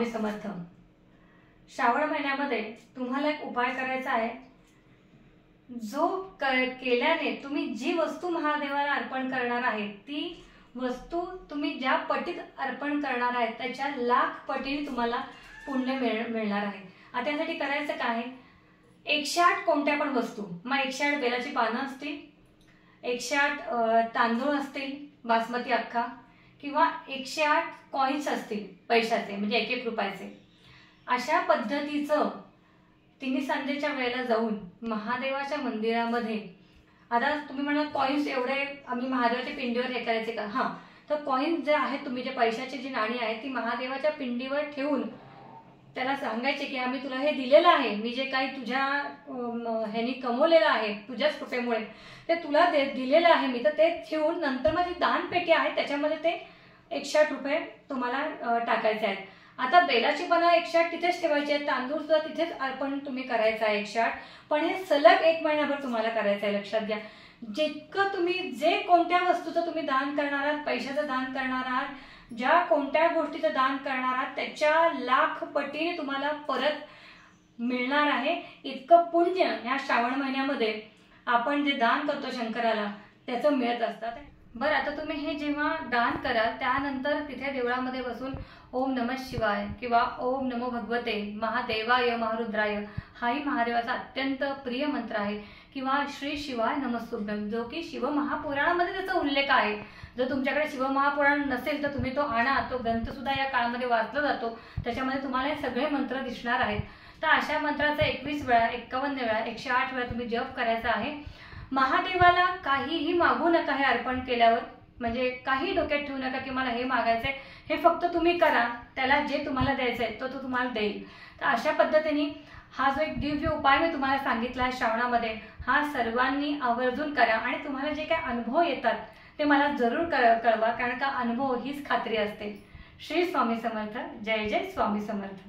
स्वामी समर्थ। श्रावण महिन्यामध्ये तुम्हाला एक उपाय करायचा आहे, जो केल्याने तुम्ही जी वस्तू महादेवाला अर्पण करणार आहे ती वस्तू तुम्ही ज्या पटीत अर्पण करणार आहे त्याच्या लाख पटीने तुम्हाला पुण्य मिळणार आहे। आता त्यासाठी करायचं काय, 108 कोणत्या पण वस्तू, मग 108 बेलाची पानं असतील, 108 तांदूळ असतील बासमती अख्खा, किंवा 108 कॉइन्स असतील पैशाचे, म्हणजे 1-1 रुपयाचे, अशा पद्धतीचं तिन्ही संध्येच्या वेळेला जाऊन महादेवाच्या मंदिरामध्ये, आता तुम्ही म्हणा कॉइन्स एवढे आम्ही महादेवाच्या पिंडीवर हे करायचे का, हां, तर कॉइन्स जे आहेत तुम्ही जे पैशाची जी नाणी आहेत ती महादेवाच्या पिंडीवर ठेवून त्याला सांगायचे की आम्ही तुला हे दिलेलं आहे, मी जे काही तुझ्या ह्यानी कमवलेलं आहे तुझ्याच कृपेमुळे ते तुला दिलेलं आहे मी, तर ते ठेवून नंतर माझी दानपेटी आहे त्याच्यामध्ये ते 108 रुपये तुम्हाला टाकायचे आहेत। आता बेलाची पानं 108 तिथेच ठेवायची आहेत, तांदूळ सुद्धा तिथेच अर्पण तुम्ही करायचं आहे 108, पण हे सलग 1 महिनाभर तुम्हाला करायचं आहे। लक्षात घ्या, जितकं तुम्ही जे कोणत्या वस्तूचं तुम्ही दान करणार आहात, पैशाचं दान करणार आहात, ज्या कोणत्या गोष्टीचं दान करणार आहात त्याच्या लाख पटीने तुम्हाला परत मिळणार आहे। इतकं पुण्य या श्रावण महिन्यामध्ये आपण जे दान करतो शंकराला त्याचं मिळत असतात। बरं, आता तुम्ही हे जेव्हा दान कराल त्यानंतर तिथे देवळामध्ये बसून ओम नमः शिवाय किंवा ओम नमो भगवते महादेवाय महारुद्राय हाही महादेवाचा अत्यंत प्रिय मंत्र आहे, किंवा श्री शिवाय नमस्तुभ्यम जो की शिवमहापुराणामध्ये त्याचा उल्लेख आहे। जर तुमच्याकडे शिवमहापुराण नसेल तर तुम्ही तो आणा, तो ग्रंथ सुद्धा या काळामध्ये वाचला जातो, त्याच्यामध्ये तुम्हाला हे सगळे मंत्र दिसणार आहेत। तर अशा मंत्राचा 21 वेळा 51 वेळा 108 वेळा तुम्ही जप करायचा आहे। महादेवाला काहीही मागू नका हे अर्पण केल्यावर, म्हणजे काही डोक्यात ठेवू नका की मला हे मागायचंय, हे फक्त तुम्ही करा, त्याला जे तुम्हाला द्यायचंय तो तुम्हाला देईल। तर अशा पद्धतीने हा जो एक दिव्य उपाय मी तुम्हाला सांगितला आहे श्रावणामध्ये, हा सर्वांनी आवर्जून करा आणि तुम्हाला जे काही अनुभव येतात ते मला जरूर कळवा, कारण का अनुभव हीच खात्री असते। श्री स्वामी समर्थ। जय जय स्वामी समर्थ।